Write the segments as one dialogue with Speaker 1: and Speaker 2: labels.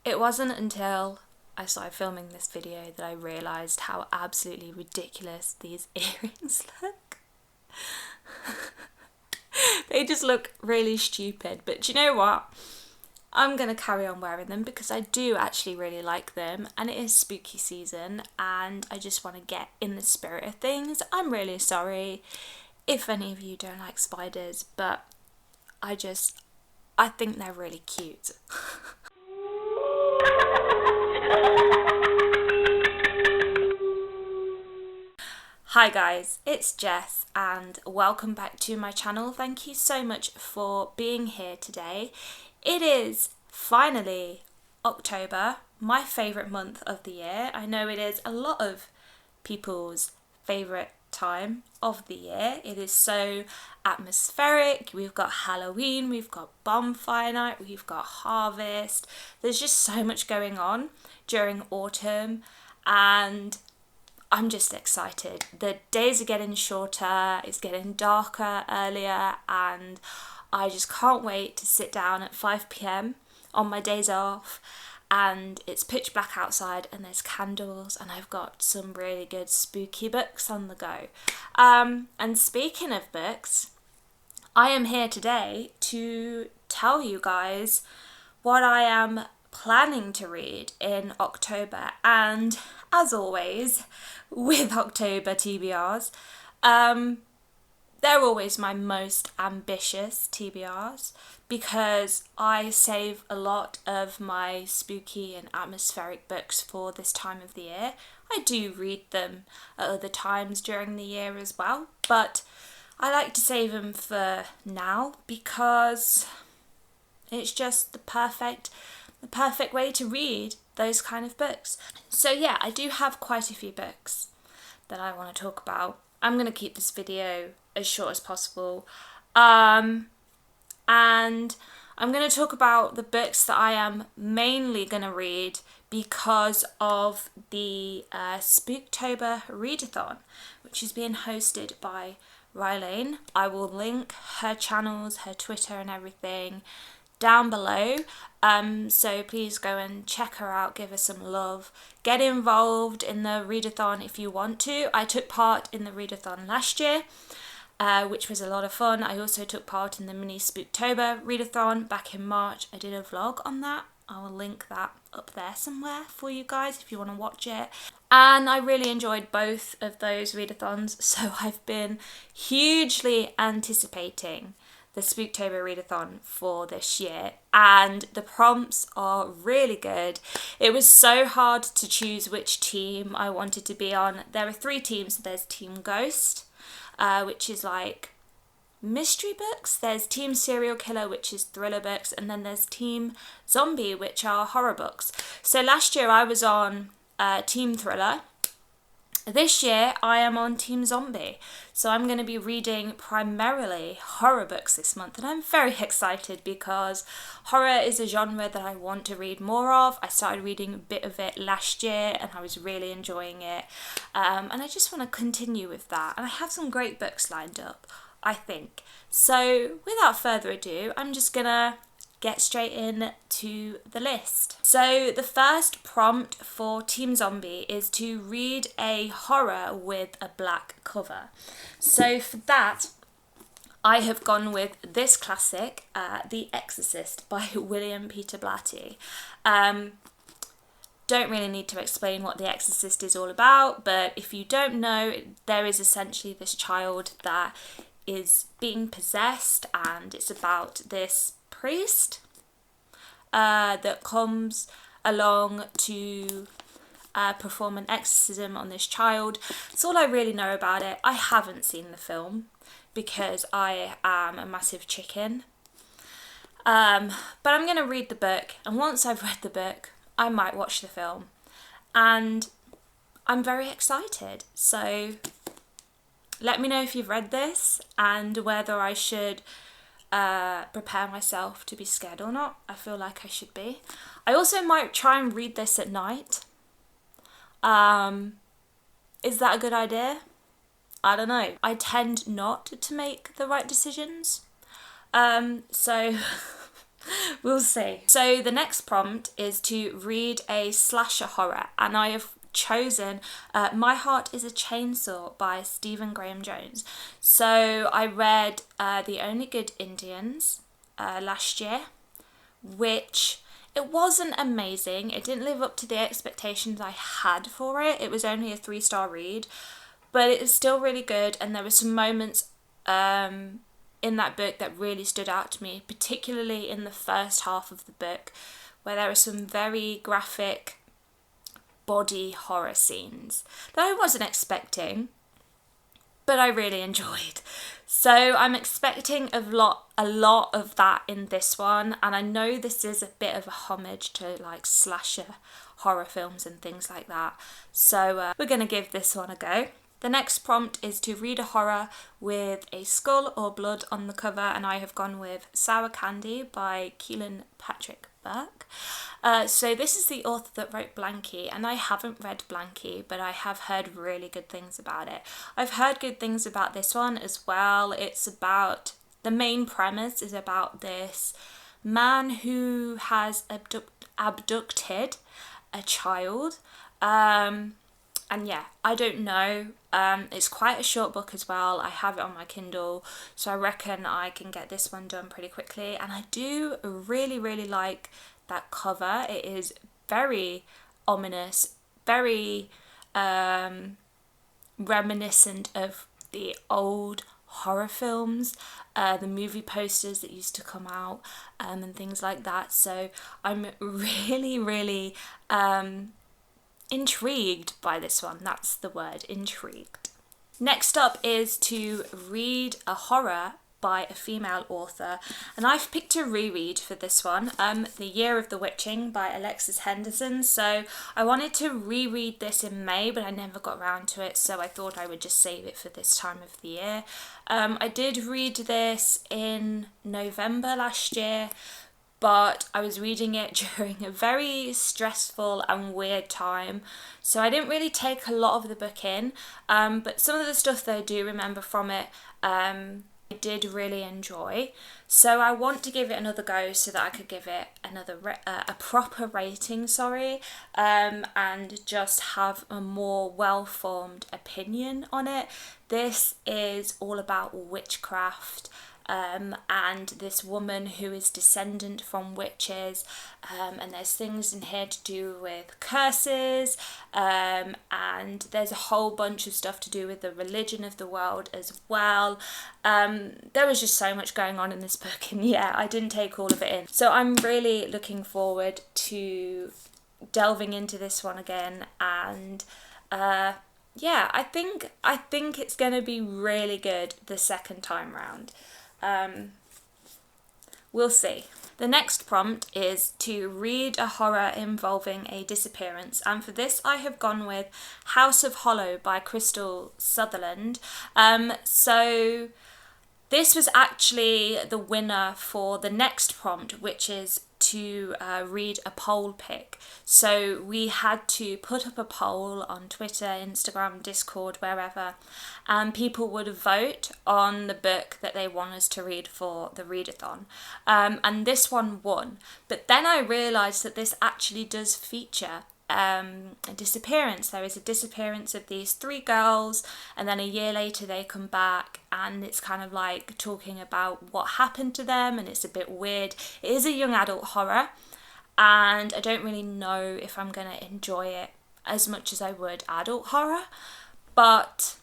Speaker 1: It wasn't until I started filming this video that I realised how absolutely ridiculous these earrings look. They just look really stupid, but do you know what? I'm going to carry on wearing them because I do actually really like them, and it is spooky season and I just want to get in the spirit of things. I'm really sorry if any of you don't like spiders, but I think they're really cute. Hi guys, it's Jess and welcome back to my channel. Thank you so much for being here today. It is finally October, my favourite month of the year. I know it is a lot of people's favourite time of the year. It is so atmospheric. We've got Halloween, we've got bonfire night, we've got harvest. There's just so much going on during autumn and I'm just excited. The days are getting shorter, it's getting darker earlier, and I just can't wait to sit down at 5 p.m. on my days off and it's pitch black outside and there's candles and I've got some really good spooky books on the go. And speaking of books, I am here today to tell you guys what I am planning to read in October, and as always with October TBRs, they're always my most ambitious TBRs because I save a lot of my spooky and atmospheric books for this time of the year. I do read them at other times during the year as well, but I like to save them for now because it's just the perfect way to read those kind of books. So yeah, I do have quite a few books that I want to talk about. I'm going to keep this video as short as possible. And I'm going to talk about the books that I am mainly going to read because of the Spooktober Readathon, which is being hosted by Rylane. I will link her channels, her Twitter and everything down below, so please go and check her out, give her some love, get involved in the readathon if you want to. I took part in the readathon last year, which was a lot of fun. I also took part in the mini Spooktober readathon back in March. I did a vlog on that. I will link that up there somewhere for you guys if you want to watch it. And I really enjoyed both of those readathons, so I've been hugely anticipating the Spooktober Readathon for this year, and the prompts are really good. It was so hard to choose which team I wanted to be on. There are 3 teams. There's Team Ghost, which is like mystery books. There's Team Serial Killer, which is thriller books, and then there's Team Zombie, which are horror books. So last year I was on Team Thriller. This year I am on Team Zombie, so I'm going to be reading primarily horror books this month, and I'm very excited because horror is a genre that I want to read more of. I started reading a bit of it last year and I was really enjoying it, and I just want to continue with that, and I have some great books lined up, I think. So without further ado, I'm just gonna get straight in to the list. So the first prompt for Team Zombie is to read a horror with a black cover. So for that, I have gone with this classic, The Exorcist by William Peter Blatty. Don't really need to explain what The Exorcist is all about, but if you don't know, there is essentially this child that is being possessed, and it's about this priest that comes along to perform an exorcism on this child. That's all I really know about it. I haven't seen the film because I am a massive chicken. But I'm going to read the book, and once I've read the book, I might watch the film. And I'm very excited. So let me know if you've read this and whether I should prepare myself to be scared or not. I feel like I should be. I also might try and read this at night. Is that a good idea? I don't know. I tend not to make the right decisions. So We'll see. So the next prompt is to read a slasher horror, and I have chosen My Heart is a Chainsaw by Stephen Graham Jones. So I read The Only Good Indians last year, which it wasn't amazing. It didn't live up to the expectations I had for it. It was only a 3-star read, but it was still really good, and there were some moments in that book that really stood out to me, particularly in the first half of the book, where there are some very graphic body horror scenes that I wasn't expecting, but I really enjoyed. So I'm expecting a lot of that in this one, and I know this is a bit of a homage to like slasher horror films and things like that. So we're going to give this one a go. The next prompt is to read a horror with a skull or blood on the cover, and I have gone with Sour Candy by Keelan Burke. So this is the author that wrote Blanky, and I haven't read Blanky, but I have heard really good things about it. I've heard good things about this one as well. It's about, the main premise is about this man who has abducted a child. And yeah, I don't know. It's quite a short book as well. I have it on my Kindle, so I reckon I can get this one done pretty quickly. And I do really, really like that cover. It is very ominous, very reminiscent of the old horror films, the movie posters that used to come out, and things like that. So I'm really, really intrigued by this one. That's the word, intrigued. Next up is to read a horror by a female author, and I've picked a reread for this one, The Year of the Witching by Alexis Henderson. So I wanted to reread this in May, but I never got around to it, so I thought I would just save it for this time of the year. I did read this in November last year, but I was reading it during a very stressful and weird time, so I didn't really take a lot of the book in, but some of the stuff that I do remember from it, I did really enjoy. So I want to give it another go so that I could give it a proper rating, and just have a more well-formed opinion on it. This is all about witchcraft, and this woman who is descendant from witches, and there's things in here to do with curses, and there's a whole bunch of stuff to do with the religion of the world as well. There was just so much going on in this book, and yeah, I didn't take all of it in. So I'm really looking forward to delving into this one again, and yeah, I think it's going to be really good the second time round. We'll see. The next prompt is to read a horror involving a disappearance, and for this I have gone with House of Hollow by Crystal Sutherland. So this was actually the winner for the next prompt, which is to read a poll pick. So we had to put up a poll on Twitter, Instagram, Discord, wherever, and people would vote on the book that they want us to read for the readathon. And this one won. But then I realised that this actually does feature a disappearance. There is a disappearance of these 3 girls, and then a year later they come back, and it's kind of like talking about what happened to them, and it's a bit weird. It is a young adult horror, and I don't really know if I'm going to enjoy it as much as I would adult horror, but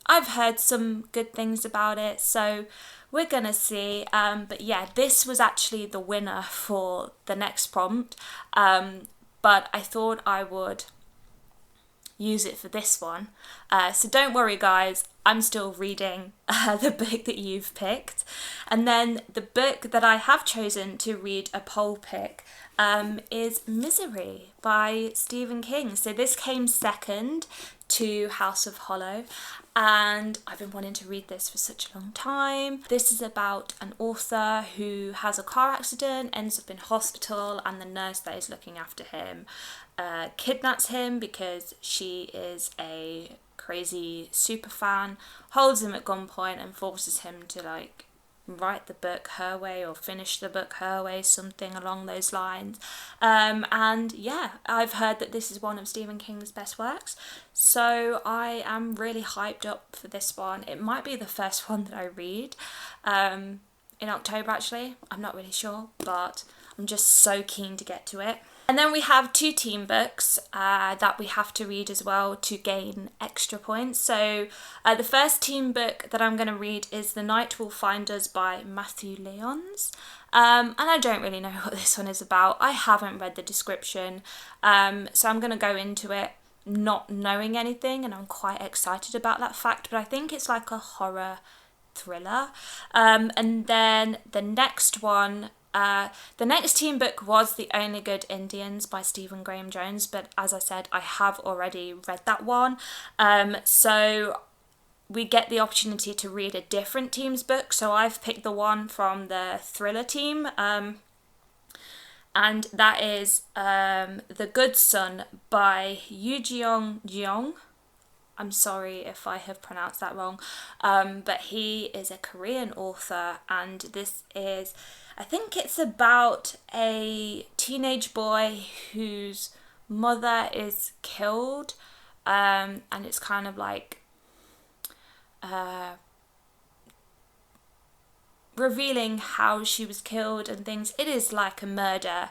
Speaker 1: I've heard some good things about it, so we're going to see. But yeah, this was actually the winner for the next prompt, but I thought I would use it for this one. So don't worry guys, I'm still reading the book that you've picked. And then the book that I have chosen to read a poll pick is Misery by Stephen King. So this came second to House of Hollow, and I've been wanting to read this for such a long time. This is about an author who has a car accident, ends up in hospital, and the nurse that is looking after him kidnaps him because she is a crazy super fan, holds him at gunpoint and forces him to like write the book her way or finish the book her way, something along those lines. And yeah, I've heard that this is one of Stephen King's best works, so I am really hyped up for this one. It might be the first one that I read in October, actually. I'm not really sure, but I'm just so keen to get to it. And then we have 2 teen books that we have to read as well to gain extra points. So the first teen book that I'm going to read is The Night Will Find Us by Matthew Lyons. And I don't really know what this one is about. I haven't read the description, so I'm going to go into it not knowing anything, and I'm quite excited about that fact, but I think it's like a horror thriller. And then the next one, the next teen book was The Only Good Indians by Stephen Graham Jones, but as I said, I have already read that one. So we get the opportunity to read a different team's book. So I've picked the one from the thriller team, and that is The Good Son by Eugene. I'm sorry if I have pronounced that wrong, but he is a Korean author, and this is, I think it's about a teenage boy whose mother is killed, and it's kind of like revealing how she was killed and things. It is like a murder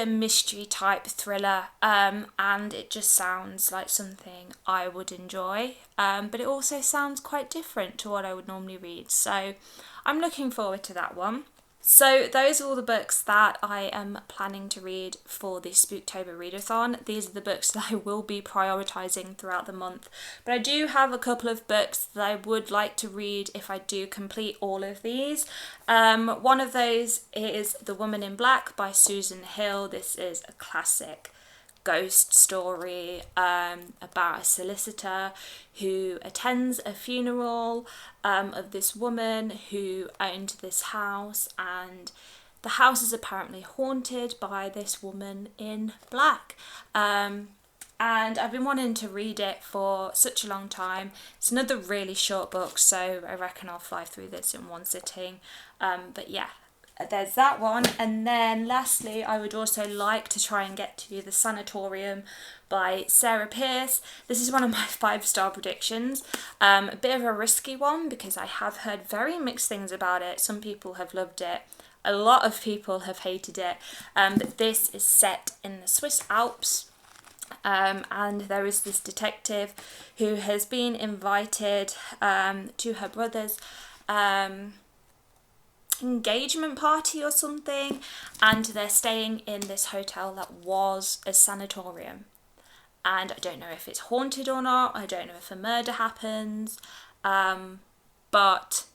Speaker 1: mystery type thriller, and it just sounds like something I would enjoy, but it also sounds quite different to what I would normally read, so I'm looking forward to that one. So those are all the books that I am planning to read for the Spooktober Readathon. These are the books that I will be prioritising throughout the month. But I do have a couple of books that I would like to read if I do complete all of these. One of those is The Woman in Black by Susan Hill. This is a classic ghost story about a solicitor who attends a funeral of this woman who owned this house, and the house is apparently haunted by this woman in black. And I've been wanting to read it for such a long time. It's another really short book, so I reckon I'll fly through this in one sitting. But yeah, there's that one. And then lastly, I would also like to try and get to The Sanatorium by Sarah Pearse. This is one of my 5-star predictions. A bit of a risky one because I have heard very mixed things about it. Some people have loved it. A lot of people have hated it. But this is set in the Swiss Alps. And there is this detective who has been invited to her brother's engagement party or something, and they're staying in this hotel that was a sanatorium, and I don't know if it's haunted or not. I don't know if a murder happens, but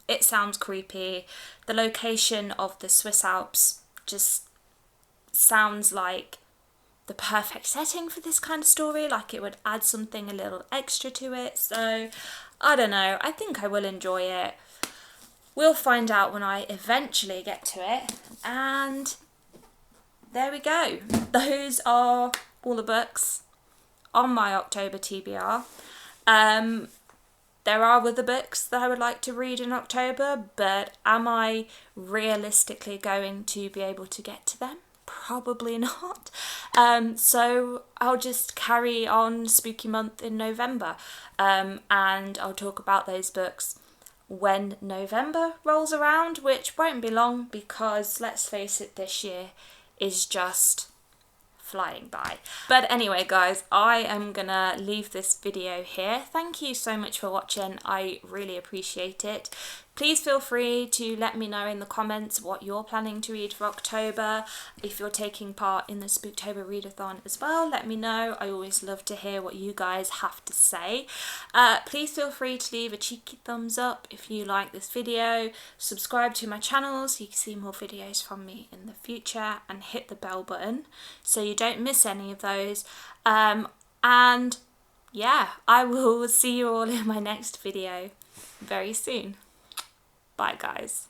Speaker 1: it sounds creepy. The location of the Swiss Alps just sounds like the perfect setting for this kind of story, like it would add something a little extra to it. So I don't know, I think I will enjoy it. We'll find out when I eventually get to it. And there we go. Those are all the books on my October TBR. There are other books that I would like to read in October, but am I realistically going to be able to get to them? Probably not. So I'll just carry on Spooky Month in November, and I'll talk about those books when November rolls around, which won't be long because, let's face it, this year is just flying by. But anyway guys, I am gonna leave this video here. Thank you so much for watching. I really appreciate it. Please feel free to let me know in the comments what you're planning to read for October. If you're taking part in the Spooktober Readathon as well, let me know. I always love to hear what you guys have to say. Please feel free to leave a cheeky thumbs up if you like this video. Subscribe to my channel so you can see more videos from me in the future, and hit the bell button so you don't miss any of those. And yeah, I will see you all in my next video very soon. Bye guys.